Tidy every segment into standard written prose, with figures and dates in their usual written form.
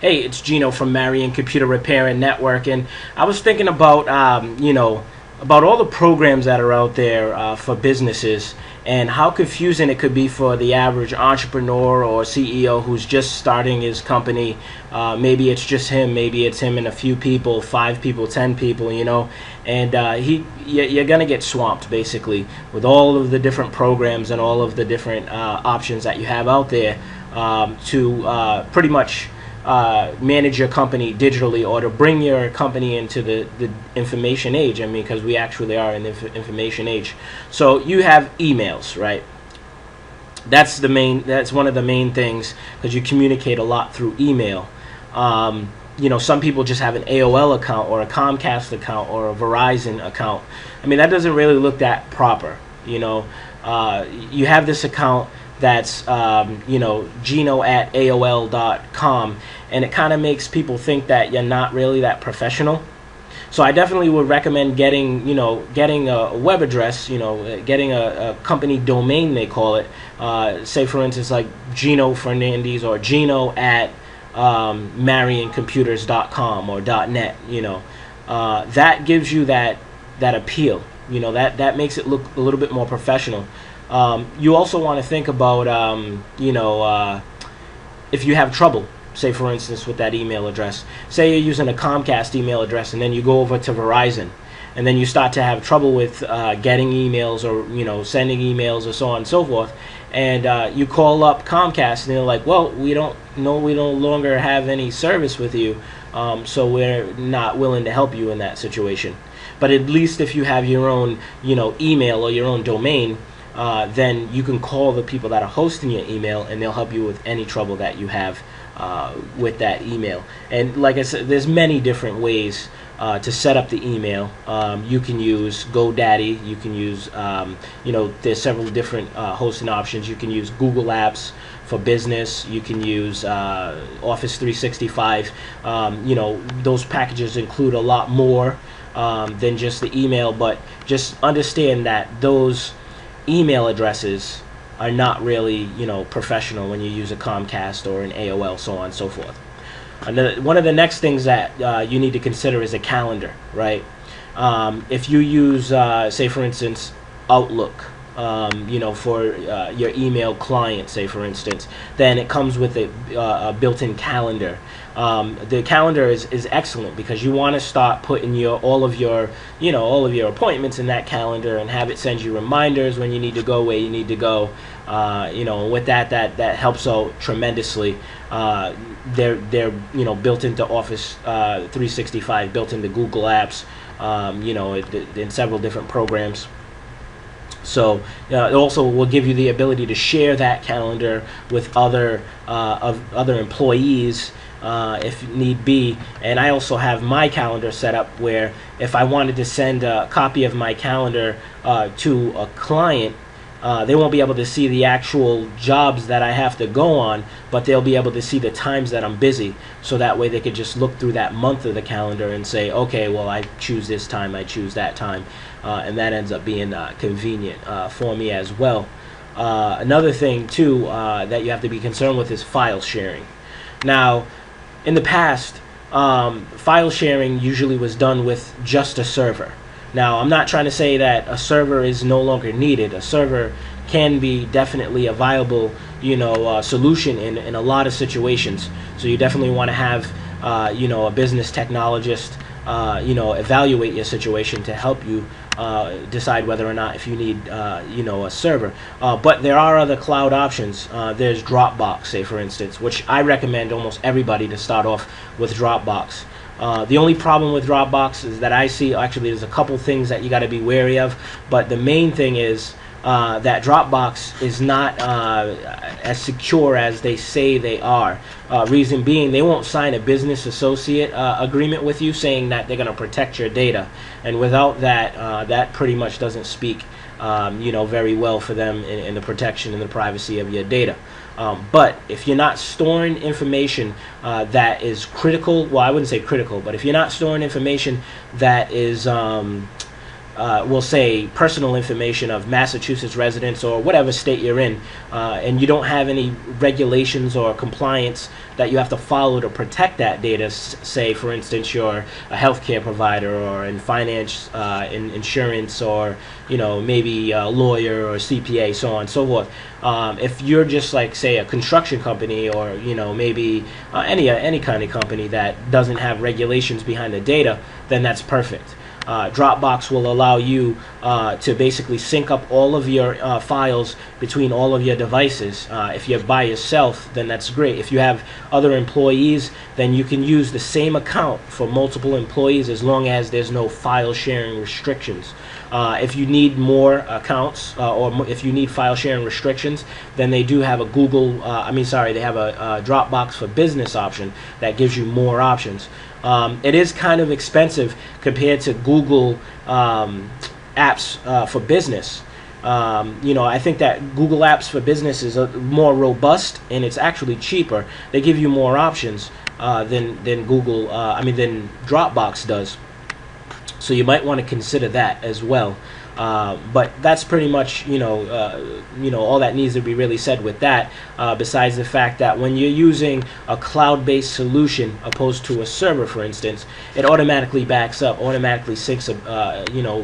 Hey, it's Gino from Marion Computer Repair and Network, and I was thinking about about all the programs that are out there for businesses, and how confusing it could be for the average entrepreneur or CEO who's just starting his company. Maybe it's just him, maybe it's him and a few people, 5 people, 10 people, and you're gonna get swamped basically with all of the different programs and all of the different options that you have out there to pretty much manage your company digitally, or to bring your company into the information age. I mean, because we actually are in the information age. So you have emails, right? That's one of the main things, because you communicate a lot through email. Some people just have an AOL account or a Comcast account or a Verizon account. I mean, that doesn't really look that proper. You have this account that's Gino@AOL.com, and it kind of makes people think that you're not really that professional. So I definitely would recommend getting a web address, getting a company domain, they call it. Say for instance, like Gino Fernandes or Gino at marioncomputers.com or .net. That gives you that appeal. That makes it look a little bit more professional. You also want to think about, if you have trouble, say for instance with that email address. Say you're using a Comcast email address, and then you go over to Verizon, and then you start to have trouble with getting emails, or sending emails, or so on and so forth. And you call up Comcast, and they're like, "Well, we no longer have any service with you, so we're not willing to help you in that situation." But at least if you have your own, email or your own domain, then you can call the people that are hosting your email, and they'll help you with any trouble that you have with that email. And like I said, there's many different ways to set up the email. You can use GoDaddy. You can use, there's several different hosting options. You can use Google Apps for business. You can use Office 365. Those packages include a lot more than just the email, but just understand that those email addresses are not really, professional when you use a Comcast or an AOL, so on and so forth. One of the next things that you need to consider is a calendar, right? If you use, say for instance, Outlook, for your email client, say for instance, then it comes with a built-in calendar. The calendar is excellent, because you want to start putting all of your appointments in that calendar, and have it send you reminders when you need to go, where you need to go. With that helps out tremendously. They're built into Office 365, built into Google Apps, in several different programs. So it also will give you the ability to share that calendar with other employees if need be. And I also have my calendar set up where if I wanted to send a copy of my calendar to a client, they won't be able to see the actual jobs that I have to go on, but they'll be able to see the times that I'm busy. So that way they could just look through that month of the calendar and say, okay, well, I choose this time, I choose that time. And that ends up being convenient for me as well. Another thing, too, that you have to be concerned with is file sharing. Now, in the past, file sharing usually was done with just a server. Now, I'm not trying to say that a server is no longer needed. A server can be definitely a viable, solution in a lot of situations. So you definitely want to have, a business technologist, evaluate your situation to help you decide whether or not if you need, a server. But there are other cloud options. There's Dropbox, say for instance, which I recommend almost everybody to start off with Dropbox. The only problem with Dropbox is that I see, actually there's a couple things that you got to be wary of, but the main thing is that Dropbox is not as secure as they say they are. Reason being, they won't sign a business associate agreement with you saying that they're going to protect your data, and without that, that pretty much doesn't speak very well for them in the protection and the privacy of your data. But if you're not storing information that is critical, well, I wouldn't say critical, but if you're not storing information that is will say personal information of Massachusetts residents or whatever state you're in, and you don't have any regulations or compliance that you have to follow to protect that data. Say, for instance, you're a healthcare provider or in finance, in insurance, or maybe a lawyer or CPA, so on and so forth. If you're just like, say, a construction company, or maybe any kind of company that doesn't have regulations behind the data, then that's perfect. Dropbox will allow you to basically sync up all of your files between all of your devices. If you're by yourself, then that's great. If you have other employees, then you can use the same account for multiple employees as long as there's no file sharing restrictions. If you need more accounts, or if you need file sharing restrictions, then they do have a they have a Dropbox for Business option that gives you more options. It is kind of expensive compared to Google apps for business. I think that Google Apps for Business is more robust, and it's actually cheaper. They give you more options than than Dropbox does. So you might want to consider that as well. But that's pretty much all that needs to be really said with that. Besides the fact that when you're using a cloud-based solution opposed to a server, for instance, it automatically backs up, automatically syncs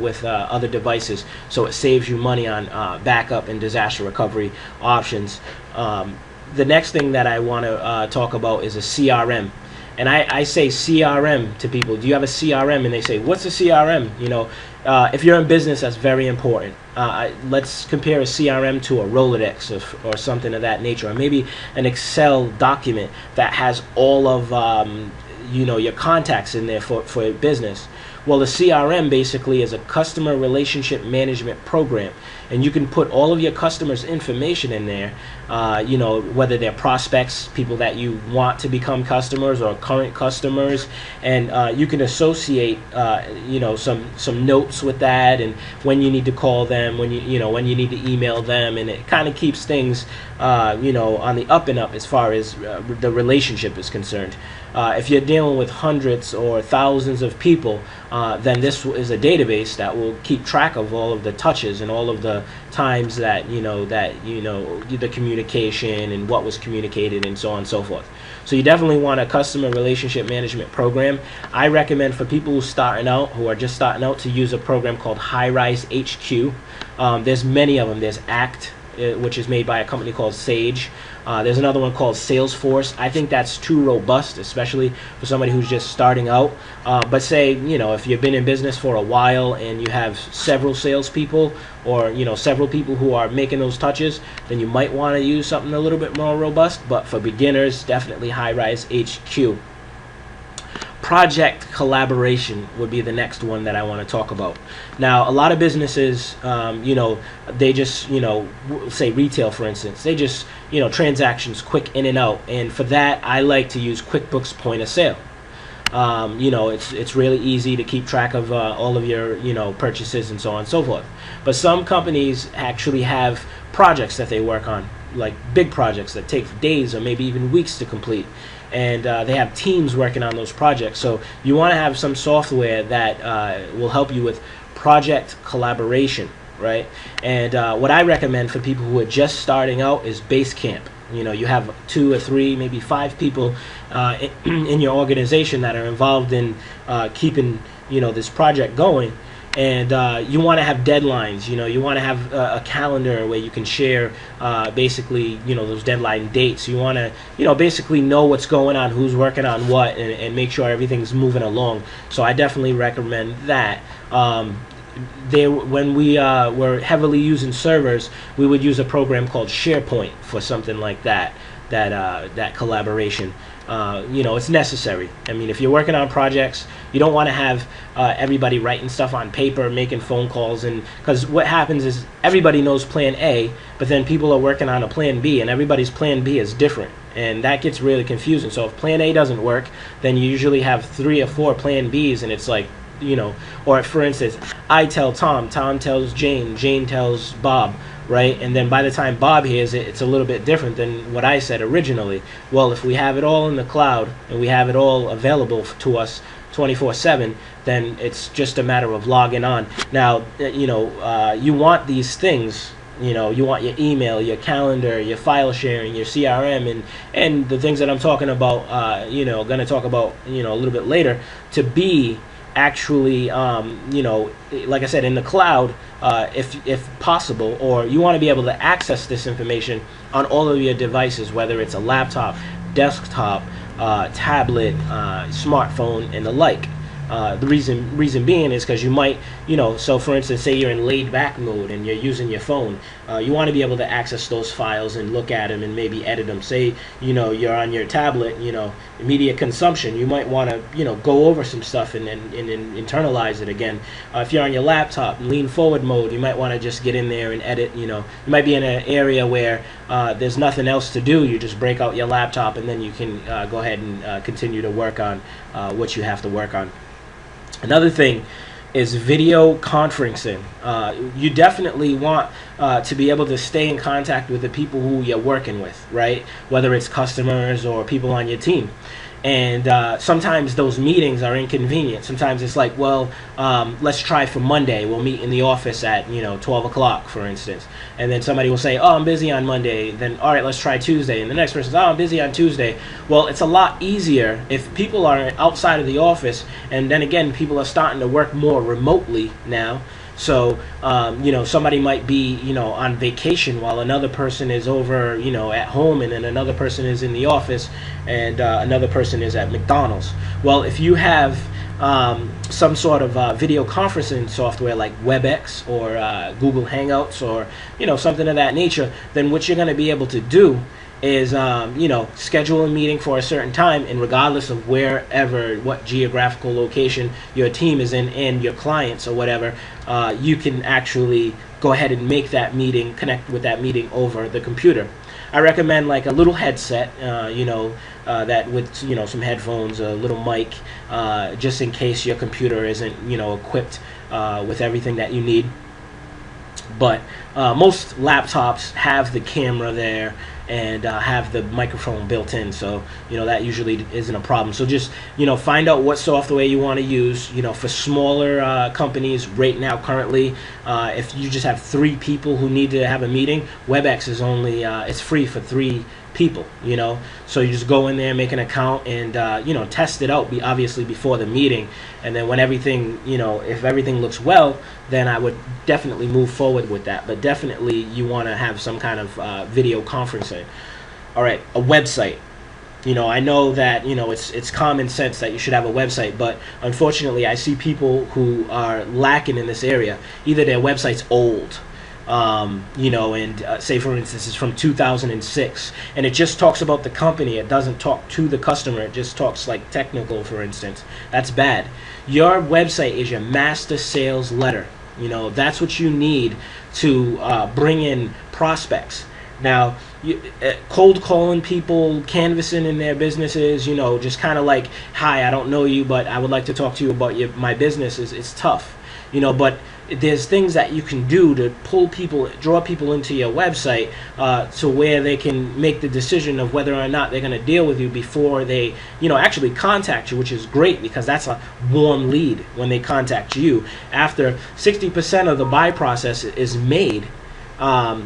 with other devices, so it saves you money on backup and disaster recovery options. The next thing that I want to talk about is a CRM. And I say CRM to people. Do you have a CRM? And they say, what's a CRM? If you're in business, that's very important. Let's compare a CRM to a Rolodex or something of that nature, or maybe an Excel document that has all of your contacts in there for business. Well, the CRM basically is a customer relationship management program, and you can put all of your customers' information in there, whether they're prospects, people that you want to become customers, or current customers, and you can associate some notes with that, and when you need to call them, when you need to email them, and it kind of keeps things on the up and up as far as the relationship is concerned. If you're dealing with hundreds or thousands of people, then this is a database that will keep track of all of the touches and all of the times that the communication and what was communicated and so on and so forth. So you definitely want a customer relationship management program. I recommend for people who are just starting out, to use a program called Highrise HQ. There's many of them. There's ACT, which is made by a company called Sage. There's another one called Salesforce. I think that's too robust, especially for somebody who's just starting out. But say, if you've been in business for a while and you have several salespeople, or several people who are making those touches, then you might want to use something a little bit more robust. But for beginners, definitely Highrise HQ. Project collaboration would be the next one that I want to talk about. Now, a lot of businesses, they just, say retail, for instance, they just, transactions quick in and out. And for that, I like to use QuickBooks Point of Sale. It's really easy to keep track of all of your, purchases and so on and so forth. But some companies actually have projects that they work on, like big projects that take days or maybe even weeks to complete. And they have teams working on those projects. So you want to have some software that will help you with project collaboration, right? And what I recommend for people who are just starting out is Basecamp. You have 2 or 3, maybe 5 people in your organization that are involved in keeping this project going. And you want to have deadlines. You want to have a calendar where you can share basically those deadline dates. You want to basically know what's going on, who's working on what, and make sure everything's moving along. So I definitely recommend that. When we were heavily using servers, we would use a program called SharePoint for something like that collaboration. It's necessary. I mean, if you're working on projects, you don't want to have everybody writing stuff on paper, making phone calls, and because what happens is everybody knows plan A, but then people are working on a plan B, and everybody's plan B is different, and that gets really confusing. So if plan A doesn't work, then you usually have 3 or 4 plan Bs, and it's like, or for instance, I tell Tom, Tom tells Jane, Jane tells Bob, right? And then by the time Bob hears it, it's a little bit different than what I said originally. Well, if we have it all in the cloud and we have it all available to us 24/7, then it's just a matter of logging on. Now, you want these things. You want your email, your calendar, your file sharing, your CRM, and the things that I'm talking about, going to talk about, a little bit later, to be actually, like I said, in the cloud, if possible, or you want to be able to access this information on all of your devices, whether it's a laptop, desktop, tablet, smartphone, and the like. The reason being is because you might, so for instance, say you're in laid back mode and you're using your phone, you want to be able to access those files and look at them and maybe edit them. Say, you're on your tablet, immediate consumption, you might want to, go over some stuff and internalize it again. If you're on your laptop, lean forward mode, you might want to just get in there and edit. You might be in an area where there's nothing else to do. You just break out your laptop and then you can go ahead and continue to work on what you have to work on. Another thing is video conferencing. You definitely want to be able to stay in contact with the people who you're working with, right? Whether it's customers or people on your team. And sometimes those meetings are inconvenient. Sometimes it's like, well, let's try for Monday. We'll meet in the office at 12 o'clock, for instance. And then somebody will say, oh, I'm busy on Monday. Then, all right, let's try Tuesday. And the next person says, oh, I'm busy on Tuesday. Well, it's a lot easier if people are outside of the office. And then again, people are starting to work more remotely now. So, somebody might be, on vacation while another person is over, at home, and then another person is in the office, and another person is at McDonald's. Well, if you have some sort of video conferencing software like WebEx or Google Hangouts or, something of that nature, then what you're going to be able to do is schedule a meeting for a certain time, and regardless of what geographical location your team is in and your clients or whatever, you can actually go ahead and make that meeting, connect with that meeting over the computer. I recommend like a little headset, that with some headphones, a little mic, just in case your computer isn't equipped with everything that you need. But most laptops have the camera there and have the microphone built in, so that usually isn't a problem. So just find out what software you want to use. For smaller companies right now, currently, if you just have 3 people who need to have a meeting, WebEx is only it's free for 3 people. So you just go in there, make an account, and test it out. Obviously before the meeting, and then when everything if everything looks well, then I would definitely move forward with that. But definitely you want to have some kind of video conferencing. All right, a website. I know that it's common sense that you should have a website, but unfortunately I see people who are lacking in this area. Either their website's old, say for instance it's from 2006 and it just talks about the company. It doesn't talk to the customer. It just talks like technical, for instance. That's bad. Your website is your master sales letter. That's what you need to bring in prospects. Now, cold calling people, canvassing in their businesses, just kind of like, hi, I don't know you, but I would like to talk to you about my business. It's tough, but there's things that you can do to draw people into your website to where they can make the decision of whether or not they're going to deal with you before they, actually contact you, which is great because that's a warm lead when they contact you. After 60% of the buy process is made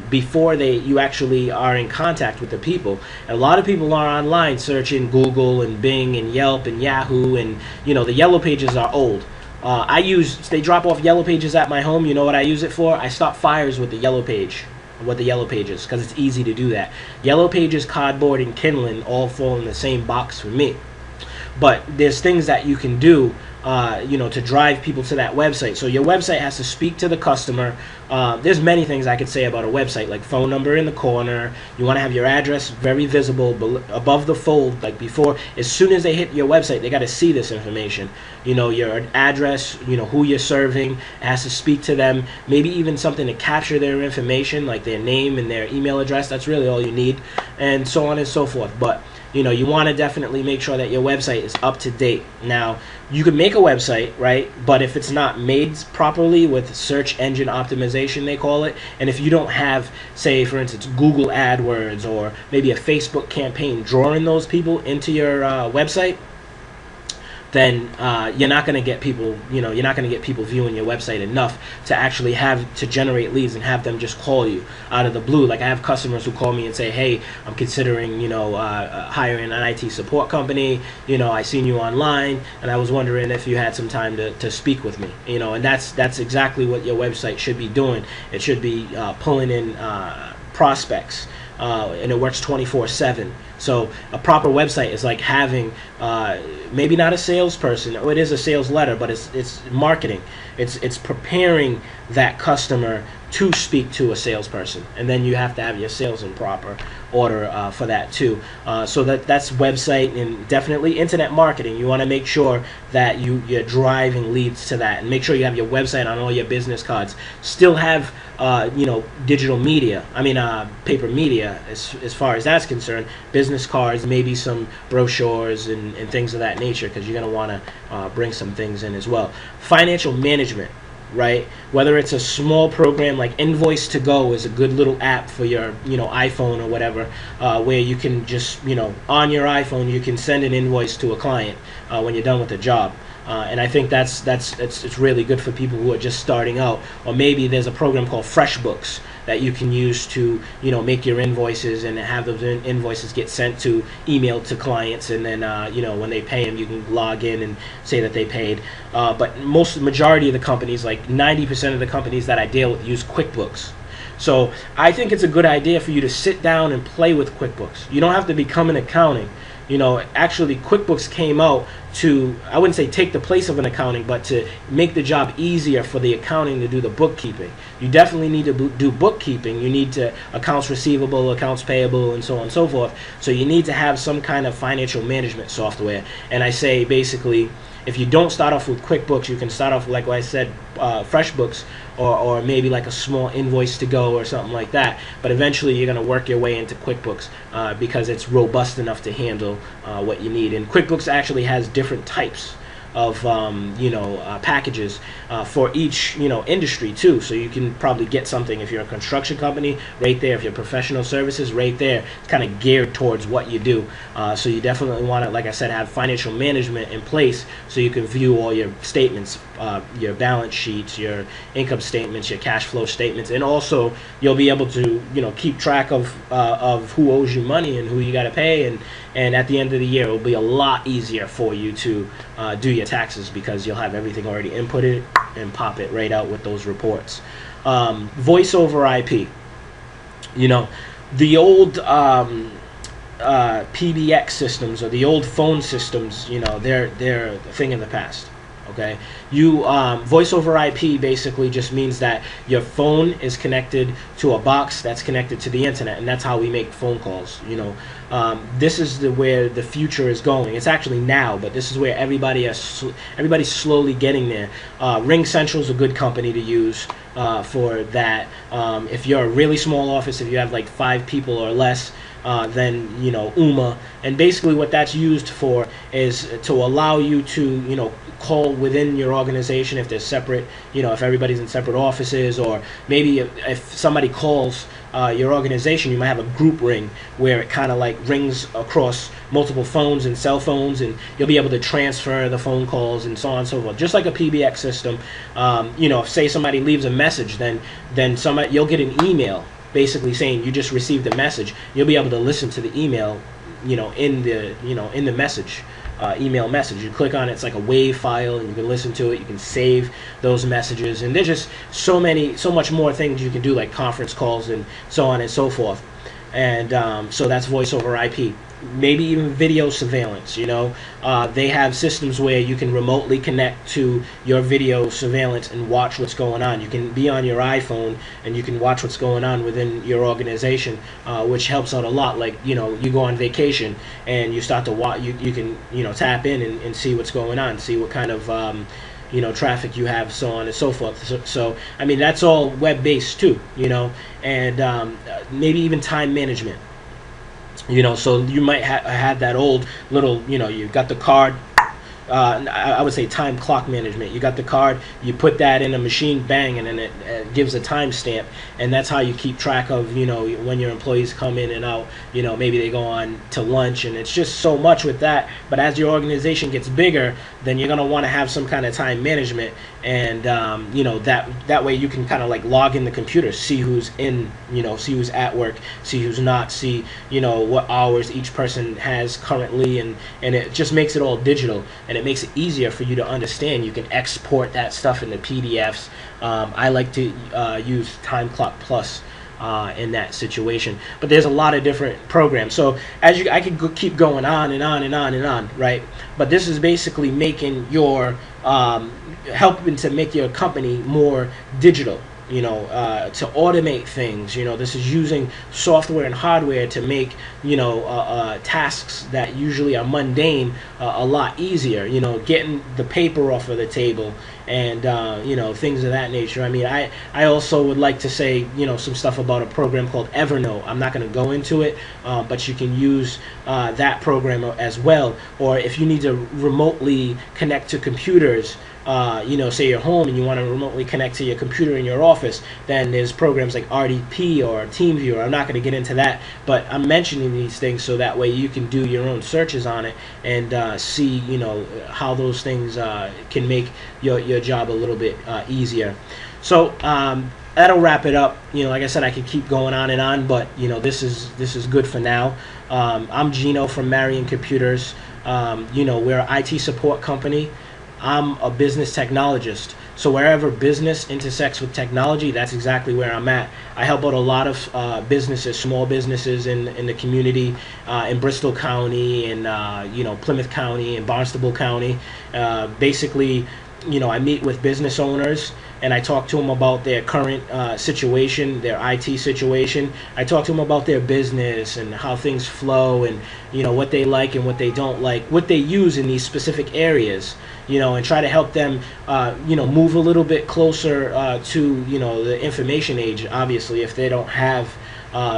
before you actually are in contact with the people. And a lot of people are online searching Google and Bing and Yelp and Yahoo, and the yellow pages are old. They drop off yellow pages at my home. You know what I use it for? I stop fires with the yellow page, because it's easy to do that. Yellow pages, cardboard, and kindling all fall in the same box for me. But there's things that you can do to drive people to that website. So your website has to speak to the customer. There's many things I could say about a website, like phone number in the corner. You want to have your address very visible above the fold, like before. As soon as they hit your website, they got to see this information. Your address, who you're serving. It has to speak to them. Maybe even something to capture their information, like their name and their email address. That's really all you need, and so on and so forth. But You want to definitely make sure that your website is up to date. Now, you can make a website, right? But if it's not made properly with search engine optimization, they call it, and if you don't have, say, for instance, Google AdWords or maybe a Facebook campaign drawing those people into your website, then you're not going to get people, you're not going to get people viewing your website enough to actually have to generate leads and have them just call you out of the blue. Like I have customers who call me and say, hey, I'm considering, hiring an IT support company. I seen you online and I was wondering if you had some time to speak with me. And that's exactly what your website should be doing. It should be pulling in prospects, and it works 24/7. So a proper website is like having maybe not a salesperson, or it is a sales letter, but it's marketing. It's preparing that customer to speak to a salesperson, and then you have to have your sales in proper order for that too. So that's website, and definitely internet marketing. You want to make sure that you're driving leads to that, and make sure you have your website on all your business cards. Still have digital media. Paper media as far as that's concerned. Business cards, maybe some brochures and things of that nature, because you're going to want to bring some things in as well. Financial management. Right? Whether it's a small program like Invoice to Go is a good little app for your iPhone or whatever, where you can just on your iPhone you can send an invoice to a client when you're done with the job. And I think it's really good for people who are just starting out. Or maybe there's a program called FreshBooks that you can use to make your invoices and have those invoices get sent to email to clients, and then when they pay them you can log in and say that they paid. But majority of the companies, like 90% of the companies that I deal with, use QuickBooks. So I think it's a good idea for you to sit down and play with QuickBooks. You don't have to become an accounting. Actually QuickBooks came out to, I wouldn't say take the place of an accounting, but to make the job easier for the accounting to do the bookkeeping. You definitely need to do bookkeeping. You need to accounts receivable, accounts payable, and so on and so forth. So you need to have some kind of financial management software. And I say basically, if you don't start off with QuickBooks, you can start off, like I said, FreshBooks, or maybe like a small Invoice to Go or something like that. But eventually you're going to work your way into QuickBooks because it's robust enough to handle what you need. And QuickBooks actually has different types of packages for each industry too. So you can probably get something if you're a construction company right there. If you're professional services right there, it's kind of geared towards what you do. So you definitely want to, like I said, have financial management in place so you can view all your statements, your balance sheets, your income statements, your cash flow statements, and also you'll be able to keep track of who owes you money and who you got to pay, and at the end of the year, it will be a lot easier for you to do your taxes because you'll have everything already inputted and pop it right out with those reports. Voice over IP. The old PBX systems or the old phone systems, they're a thing in the past. Okay, voice over IP basically just means that your phone is connected to a box that's connected to the internet, and that's how we make phone calls. This is where the future is going. It's actually now, but this is where everybody's slowly getting there. RingCentral is a good company to use for that. If you're a really small office, if you have like 5 people or less, then UMA, and basically what that's used for is to allow you to call within your organization if there's separate, if everybody's in separate offices, or maybe if somebody calls your organization, you might have a group ring where it kind of like rings across multiple phones and cell phones, and you'll be able to transfer the phone calls and so on and so forth, just like a PBX system. If say somebody leaves a message, then you'll get an email basically saying you just received a message. You'll be able to listen to the email, in the message, email message. You click on it, it's like a WAV file, and you can listen to it. You can save those messages, and there's just so much more things you can do, like conference calls and so on and so forth. And so that's voice over IP. Maybe even video surveillance. They have systems where you can remotely connect to your video surveillance and watch what's going on. You can be on your iPhone and you can watch what's going on within your organization, which helps out a lot. Like you go on vacation and you start to watch. You can tap in and see what's going on, see what kind of traffic you have, so on and so forth. So I mean, that's all web-based too, and maybe even time management. So you might have that old little, you got the card. I would say time clock management. You got the card, you put that in a machine, bang, and then it gives a timestamp, and that's how you keep track of, when your employees come in and out. Maybe they go on to lunch, and it's just so much with that. But as your organization gets bigger, then you're gonna want to have some kind of time management, and that way you can kind of like log in the computer, see who's in, see who's at work, see who's not, see what hours each person has currently, and it just makes it all digital. And it makes it easier for you to understand. You can export that stuff into PDFs. I like to use Time Clock Plus in that situation. But there's a lot of different programs. So I could keep going on and on and on and on, right? But this is basically making your helping to make your company more digital. To automate things. This is using software and hardware to make, tasks that usually are mundane a lot easier. Getting the paper off of the table, and things of that nature. I mean, I also would like to say, some stuff about a program called Evernote. I'm not going to go into it, but you can use that program as well. Or if you need to remotely connect to computers, say you're home and you want to remotely connect to your computer in your office, then there's programs like RDP or TeamViewer. I'm not going to get into that, but I'm mentioning these things so that way you can do your own searches on it and see, how those things can make your job a little bit easier. So that'll wrap it up. Like I said, I could keep going on and on, but this is good for now. I'm Gino from Marion Computers. We're an IT support company. I'm a business technologist. So wherever business intersects with technology, that's exactly where I'm at. I help out a lot of businesses, small businesses in the community, in Bristol County, and Plymouth County, and Barnstable County. Basically, I meet with business owners and I talk to them about their current situation, their IT situation. I talk to them about their business and how things flow, and what they like and what they don't like, what they use in these specific areas, and try to help them move a little bit closer to the information age, obviously, if they don't have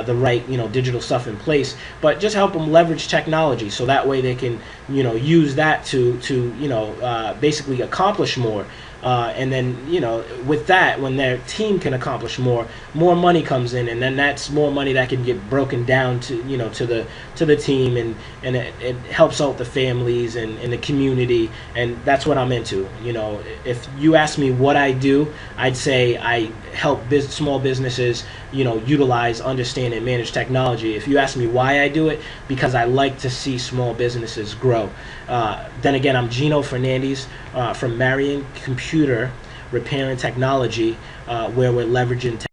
the right digital stuff in place, but just help them leverage technology so that way they can use that to basically accomplish more. And then with that, when their team can accomplish more money comes in, and then that's more money that can get broken down to to the team, and it helps out the families and the community, and that's what I'm into. If you ask me what I do, I'd say I help small businesses utilize, understand, and manage technology. If you ask me why I do it, because I like to see small businesses grow. Then again, I'm Gino Fernandes from Marion Computer Repair and Technology, where we're leveraging